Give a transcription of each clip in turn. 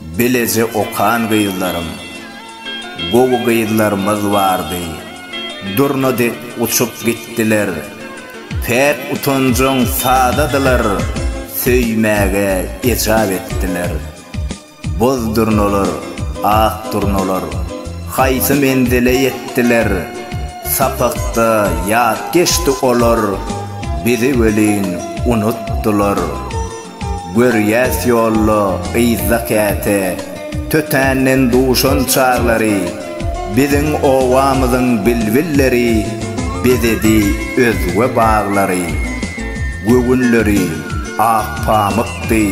Bilece okan gıyıllarım, gowu gıyıllarımız vardı. Durnadı uçup gittiler. Pek utunjun sadadılar, söymäge icap ettiler. Boz durnalar, ak durnalar, haýsy mendile yettiler. Sapakta yat geçti olar, bizi welin unuttular. Görýäs ýolly ýyzakate, tötännen duşan çağlary, biziň owamyzyň bilbilleri, bizedi özge bağlary. Göwünleri ak pamykdy,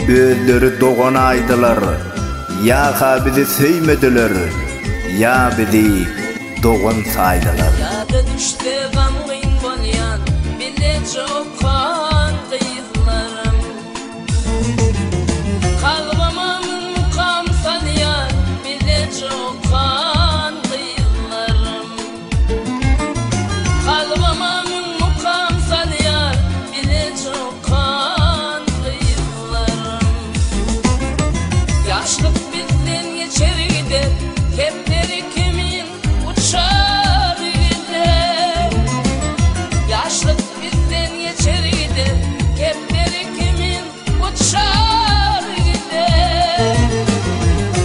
özleri dogan aýdylar. Ýa bizi söýmediler, ýa bizi dogan saýdylar. Ýa-da düşde gamgyn bolýan, bilece okan gyýylarym. Kalbamamın mukam salyan, bilece okan gyýylarym. Kalbamamın mukam salyan, bilece okan gyýylarym. Ýaşlyk bizden geçer gider, kepleri kimin uçar gider. Ýaşlyk bizden geçer gider, kepleri kimin uçar gider.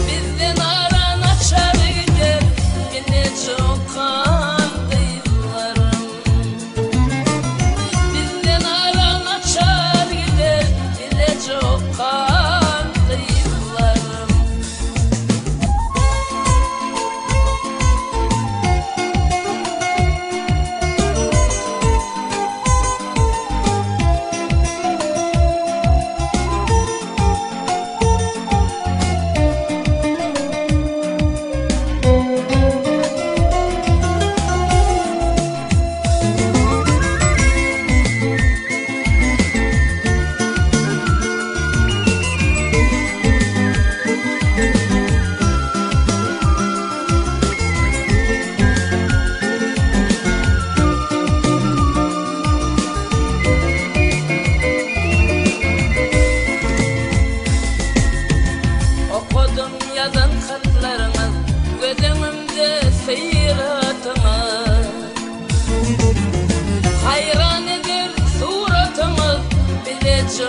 Bizden aran açar gider, bilece okan gyýylarym. Bizden aran açar gider, bilece okan gyýylarym. Okudum yazan hatlarını, gözümde seyratını. Hayran eder suratını, bilece